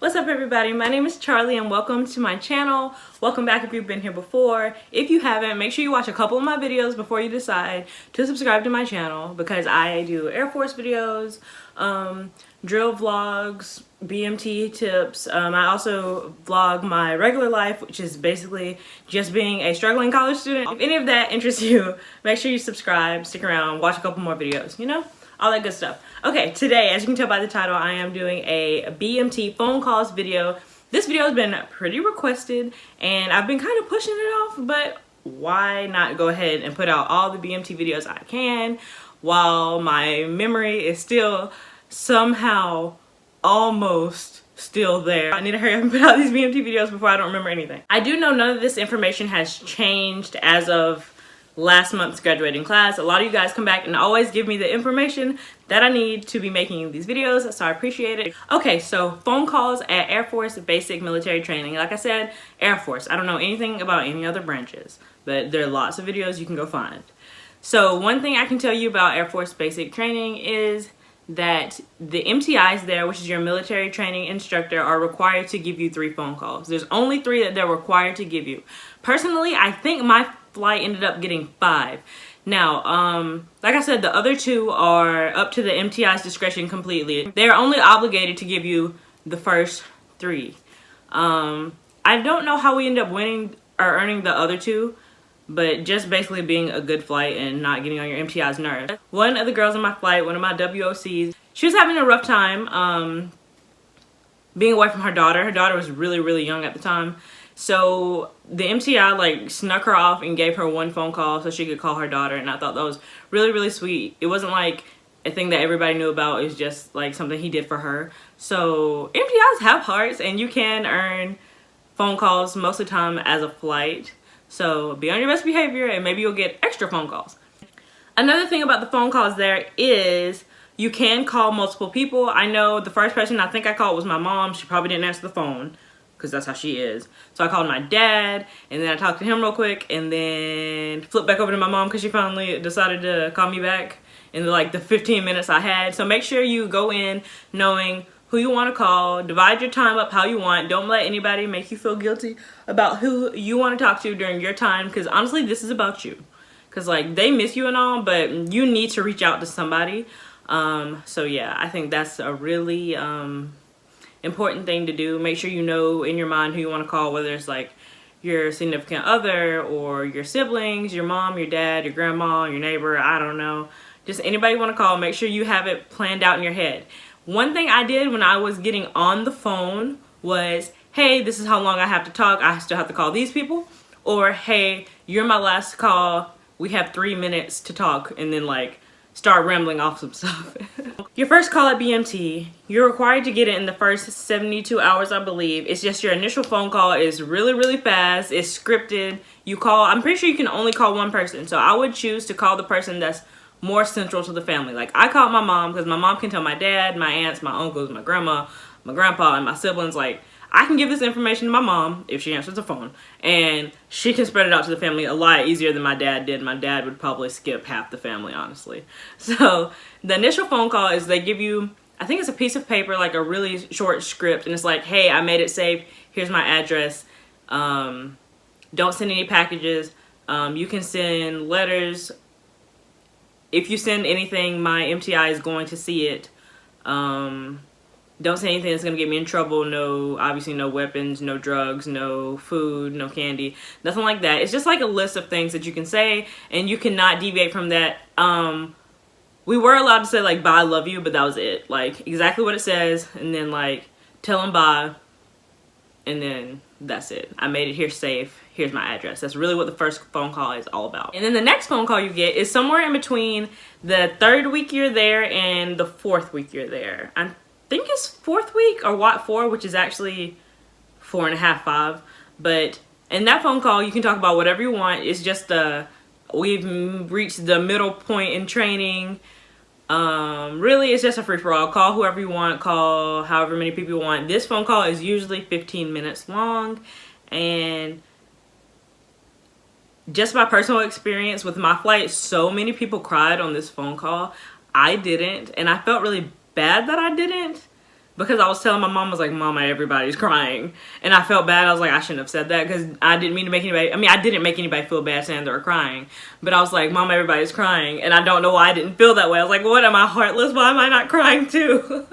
What's up everybody, my name is Charlie and welcome to my channel. Welcome back if you've been here before. If you haven't, make sure you watch a couple of my videos before you decide to subscribe to my channel because I do Air Force videos, drill vlogs, BMT tips. I also vlog my regular life, which is basically just being a struggling college student. If any of that interests you, make sure you subscribe, stick around, watch a couple more videos, you know? All that good stuff. Okay, today, as you can tell by the title, I am doing a BMT phone calls video. This video has been pretty requested, and I've been kind of pushing it off, but why not go ahead and put out all the BMT videos I can while my memory is still somehow almost still there. I need to hurry up and put out these BMT videos before I don't remember anything. I do know none of this information has changed as of last month's graduating class. A lot of you guys come back and always give me the information that I need to be making these videos, so I appreciate it. Okay, so phone calls at Air Force basic military training. Like I said, Air Force. I don't know anything about any other branches, but there are lots of videos you can go find. So one thing I can tell you about Air Force basic training is that the MTIs there, which is your military training instructor, are required to give you 3 phone calls. There's only 3 that they're required to give you. Personally, I think my flight ended up getting 5. Now, like I said, the other 2 are up to the MTI's discretion completely. They're only obligated to give you the first 3. I don't know how we end up winning or earning the other 2, but just basically being a good flight and not getting on your MTI's nerves. One of the girls on my flight, one of my WOCs, she was having a rough time being away from her daughter. Her daughter was really young at the time. So the MTI like snuck her off and gave her 1 phone call so she could call her daughter, and I thought that was really sweet. It wasn't like a thing that everybody knew about. It was just like something he did for her. So MTIs have hearts, and you can earn phone calls most of the time as a flight. So be on your best behavior and maybe you'll get extra phone calls. Another thing about the phone calls there is you can call multiple people. I know the first person I think I called was my mom. She probably didn't answer the phone, because that's how she is. So I called my dad, and then I talked to him real quick, and then flipped back over to my mom because she finally decided to call me back in like the 15 minutes I had. So make sure you go in knowing who you want to call. Divide your time up how you want. Don't let anybody make you feel guilty about who you want to talk to during your time, because honestly, this is about you. Because like they miss you and all, but you need to reach out to somebody. So yeah, I think that's a really important thing to do. Make sure you know in your mind who you want to call, whether it's like your significant other or your siblings, your mom, your dad, your grandma, your neighbor, I don't know. Just anybody you want to call, make sure you have it planned out in your head. One thing I did when I was getting on the phone was, hey, this is how long I have to talk. I still have to call these people. Or, hey, you're my last call. We have 3 minutes to talk, and then like start rambling off some stuff. Your first call at BMT, you're required to get it in the first 72 hours, I believe. It's just your initial phone call is really fast. It's scripted. You call, I'm pretty sure you can only call 1 person. So I would choose to call the person that's more central to the family. Like I called my mom because my mom can tell my dad, my aunts, my uncles, my grandma, my grandpa, and my siblings, like, I can give this information to my mom if she answers the phone, and she can spread it out to the family a lot easier than my dad did. My dad would probably skip half the family, honestly. So the initial phone call is they give you, I think it's a piece of paper, like a really short script, and it's like, hey, I made it safe. Here's my address. Don't send any packages. You can send letters. If you send anything, my MTI is going to see it. Don't say anything that's going to get me in trouble. No, obviously no weapons, no drugs, no food, no candy, nothing like that. It's just like a list of things that you can say, and you cannot deviate from that. We were allowed to say like, bye, I love you, but that was it. Like exactly what it says, and then like tell them bye, and then that's it. I made it here safe. Here's my address. That's really what the first phone call is all about. And then the next phone call you get is somewhere in between the 3rd week you're there and the 4th week you're there. I think it's 4th week or WAT 4, which is actually 4.5, 5. But in that phone call, you can talk about whatever you want. It's just we've reached the middle point in training. Really, it's just a free-for-all. Call whoever you want, call however many people you want. This phone call is usually 15 minutes long, and just my personal experience with my flight, so many people cried on this phone call. I didn't, and I felt really bad that I didn't, because I was telling my mom, I was like, Mama, everybody's crying. And I felt bad. I was like, I shouldn't have said that because I didn't mean to make anybody, I mean, I didn't make anybody feel bad saying they were crying. But I was like, Mama, everybody's crying. And I don't know why I didn't feel that way. I was like, what, am I heartless? Why am I not crying too?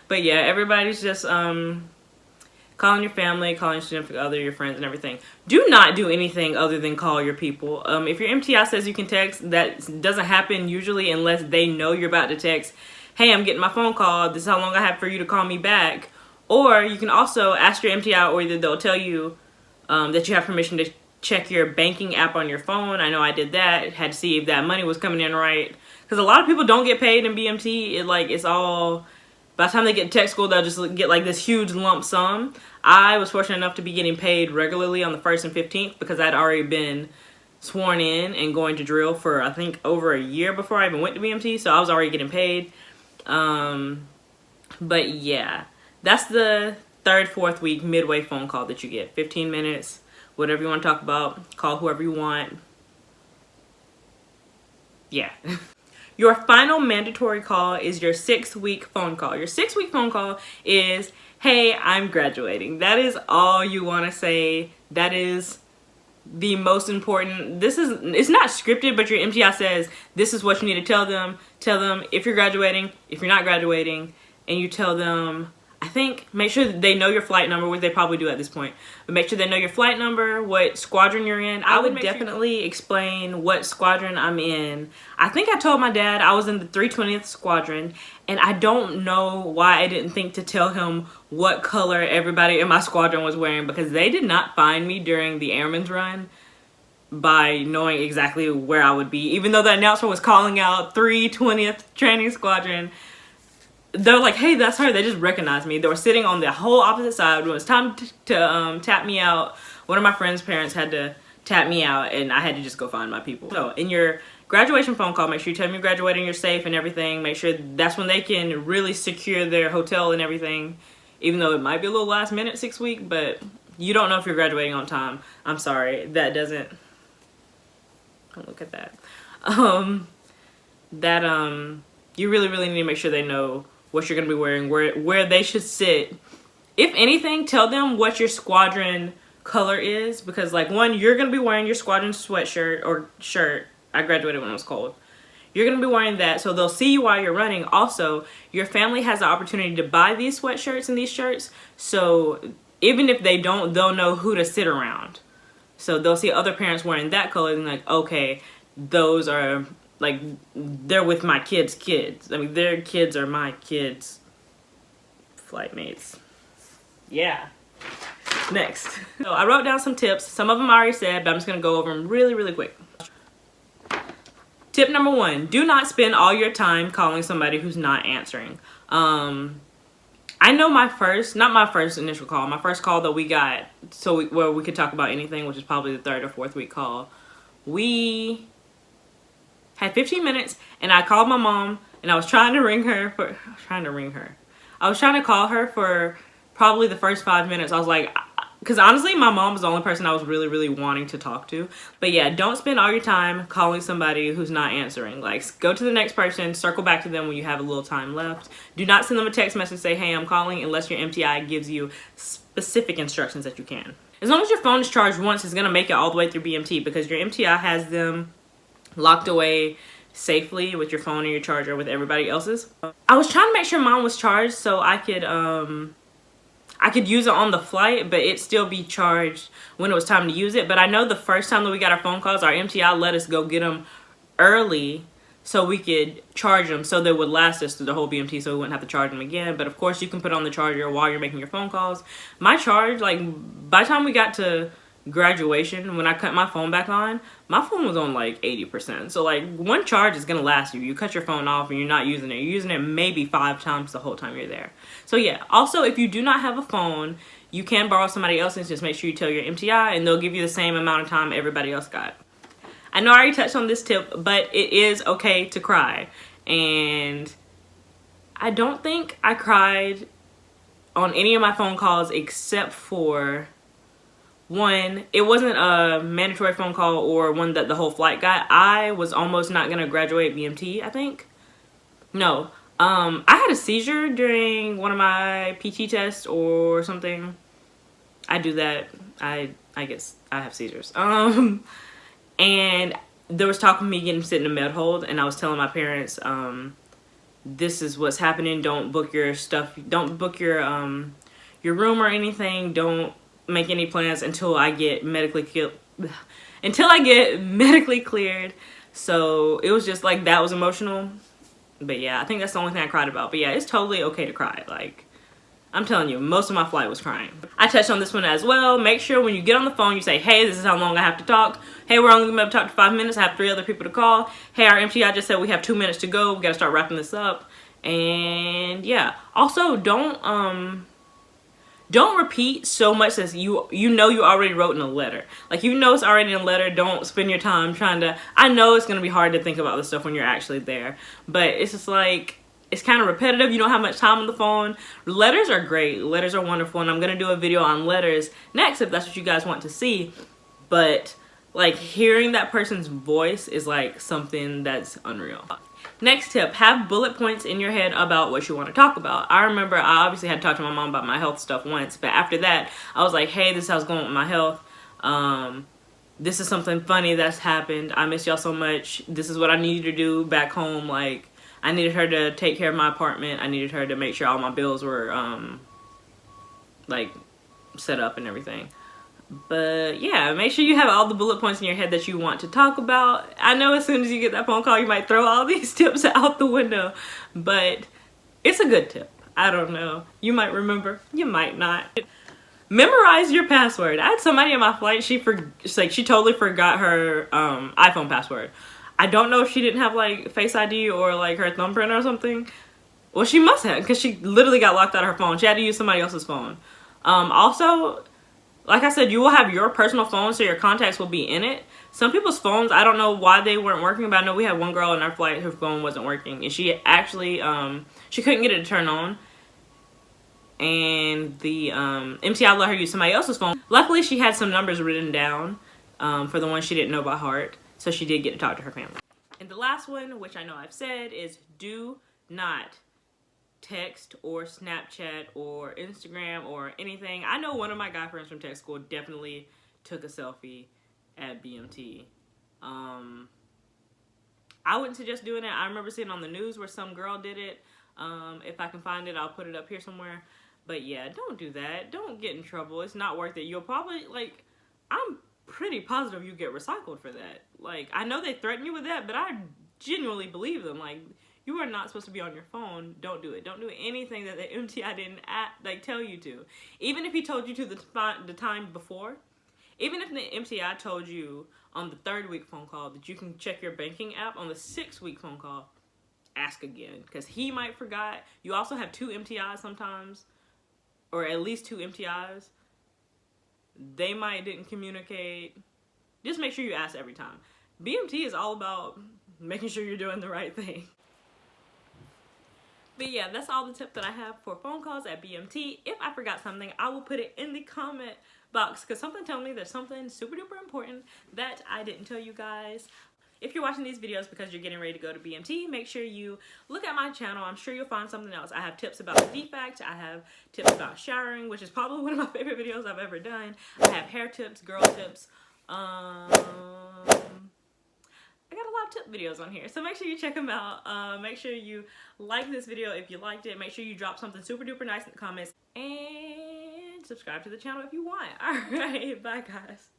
But yeah, everybody's just calling your family, calling your significant other, your friends and everything. Do not do anything other than call your people. If your MTI says you can text, that doesn't happen usually unless they know you're about to text. Hey, I'm getting my phone call. This is how long I have for you to call me back. Or you can also ask your MTI, or either they'll tell you that you have permission to check your banking app on your phone. I know I did that. Had to see if that money was coming in right. Because a lot of people don't get paid in BMT. It's all, by the time they get to tech school, they'll just get like this huge lump sum. I was fortunate enough to be getting paid regularly on the 1st and 15th because I'd already been sworn in and going to drill for, I think, over a year before I even went to BMT. So I was already getting paid. But yeah, that's the 3rd, 4th week midway phone call that you get. 15 minutes, whatever you want to talk about, call whoever you want. Yeah. Your final mandatory call is your 6-week phone call. Your 6-week phone call is, hey, I'm graduating. That is all you want to say. That is the most important. It's not scripted, but your MTI says this is what you need to tell them. Tell them if you're graduating, if you're not graduating, and you tell them, I think, make sure that they know your flight number, which they probably do at this point, but make sure they know your flight number, what squadron you're in. I would definitely explain what squadron I'm in. I think I told my dad I was in the 320th squadron, and I don't know why I didn't think to tell him what color everybody in my squadron was wearing, because they did not find me during the airman's run by knowing exactly where I would be. Even though the announcer was calling out 320th training squadron, they're like, hey, that's her. They just recognized me. They were sitting on the whole opposite side. When it was time to tap me out, one of my friend's parents had to tap me out, and I had to just go find my people. So in your graduation phone call, make sure you tell them you're graduating, you're safe and everything. Make sure that's when they can really secure their hotel and everything, even though it might be a little last minute 6 week, but you don't know if you're graduating on time. I'm sorry, that doesn't, don't look at that. You really need to make sure they know what you're going to be wearing, where they should sit. If anything, tell them what your squadron color is, because like, one, you're going to be wearing your squadron sweatshirt or shirt. I graduated when it was cold. You're going to be wearing that, so they'll see you while you're running. Also, your family has the opportunity to buy these sweatshirts and these shirts, so even if they don't, they'll know who to sit around. So they'll see other parents wearing that color and like, okay, those are, like, they're with my kids' kids. I mean, their kids are my kids' flight mates. Yeah. Next. So I wrote down some tips. Some of them I already said, but I'm just going to go over them really quick. Tip number 1, do not spend all your time calling somebody who's not answering. I know my first, not my first initial call, my first call that we got, where we could talk about anything, which is probably the 3rd or 4th week call. We had 15 minutes, and I called my mom, and I was trying to ring her for, I was trying to call her for probably the first 5 minutes. I was like, because honestly, my mom was the only person I was really wanting to talk to. But yeah, don't spend all your time calling somebody who's not answering. Like, go to the next person, circle back to them when you have a little time left. Do not send them a text message, say, hey, I'm calling, unless your MTI gives you specific instructions that you can. As long as your phone is charged once, it's going to make it all the way through BMT, because your MTI has them locked away safely with your phone and your charger with everybody else's. I was trying to make sure mine was charged so I could use it on the flight, but it still be charged when it was time to use it. But I know the first time that we got our phone calls, our MTI let us go get them early so we could charge them so they would last us through the whole BMT, so we wouldn't have to charge them again. But of course, you can put on the charger while you're making your phone calls. My charge, like, by the time we got to graduation, when I cut my phone back on, my phone was on like 80%. So like, one charge is gonna last you. You cut your phone off and you're not using it. You're using it maybe 5 times the whole time you're there. So yeah, also if you do not have a phone, you can borrow somebody else's. Just make sure you tell your MTI and they'll give you the same amount of time everybody else got. I know I already touched on this tip, but it is okay to cry. And I don't think I cried on any of my phone calls except for one. It wasn't a mandatory phone call or one that the whole flight got. I was almost not gonna graduate BMT, I think. No, I had a seizure during one of my PT tests or something. I do that. I guess I have seizures. And there was talk of me getting sit in a med hold, and I was telling my parents, this is what's happening. Don't book your stuff. Don't book your room or anything. Don't make any plans until I get medically cleared. So it was just like, that was emotional. But yeah, I think that's the only thing I cried about. But yeah, it's totally okay to cry. Like, I'm telling you, most of my flight was crying. I touched on this one as well. Make sure when you get on the phone, you say, hey, this is how long I have to talk. Hey, we're only gonna talk for 5 minutes. I have 3 other people to call. Hey, our MTI just said we have 2 minutes to go. We gotta start wrapping this up. And yeah, also don't repeat so much as you know you already wrote in a letter. Like, you know it's already in a letter. Don't spend your time trying to, I know it's gonna be hard to think about this stuff when you're actually there, but it's just like, it's kind of repetitive. You don't have much time on the phone. Letters are great. Letters are wonderful, and I'm gonna do a video on letters next if that's what you guys want to see. But like, hearing that person's voice is like something that's unreal. Next tip, have bullet points in your head about what you want to talk about. I remember I obviously had talked to my mom about my health stuff once, but after that, I was like, hey, this is how it's going with my health. This is something funny that's happened. I miss y'all so much. This is what I need you to do back home. Like, I needed her to take care of my apartment. I needed her to make sure all my bills were, like, set up and everything. But yeah, make sure you have all the bullet points in your head that you want to talk about. I know as soon as you get that phone call, you might throw all these tips out the window, but it's a good tip. I don't know. You might remember, you might not. Memorize your password. I had somebody on my flight, she totally forgot her iPhone password. I don't know if she didn't have like Face ID or like her thumbprint or something. Well, she must have, because she literally got locked out of her phone. She had to use somebody else's phone. Also, like I said, you will have your personal phone, so your contacts will be in it. Some people's phones, I don't know why they weren't working, but I know we had one girl in our flight, her phone wasn't working. And she actually, she couldn't get it to turn on. And the MTI let her use somebody else's phone. Luckily, she had some numbers written down for the ones she didn't know by heart. So she did get to talk to her family. And the last one, which I know I've said, is do not text or Snapchat or Instagram or anything. I know one of my guy friends from tech school definitely took a selfie at BMT. I wouldn't suggest doing it. I remember seeing on the news where some girl did it. If I can find it, I'll put it up here somewhere. But yeah, don't do that. Don't get in trouble. It's not worth it. You'll probably, like, I'm pretty positive you get recycled for that. Like, I know they threaten you with that, but I genuinely believe them. Like, you are not supposed to be on your phone. Don't do it. Don't do anything that the MTI didn't tell you to. Even if he told you to the time before, even if the MTI told you on the 3rd week phone call that you can check your banking app, on the 6th week phone call, ask again, because he might forgot. You also have 2 MTIs sometimes, or at least 2 MTIs. They might didn't communicate. Just make sure you ask every time. BMT is all about making sure you're doing the right thing. But yeah, that's all the tips that I have for phone calls at BMT. If I forgot something, I will put it in the comment box, because something tells me there's something super duper important that I didn't tell you guys. If you're watching these videos because you're getting ready to go to BMT, make sure you look at my channel. I'm sure you'll find something else. I have tips about the defect. I have tips about showering, which is probably one of my favorite videos I've ever done. I have hair tips, girl tips. I got a lot of tip videos on here, so make sure you check them out. Make sure you like this video if you liked it. Make sure you drop something super duper nice in the comments, and subscribe to the channel if you want. All right, bye guys.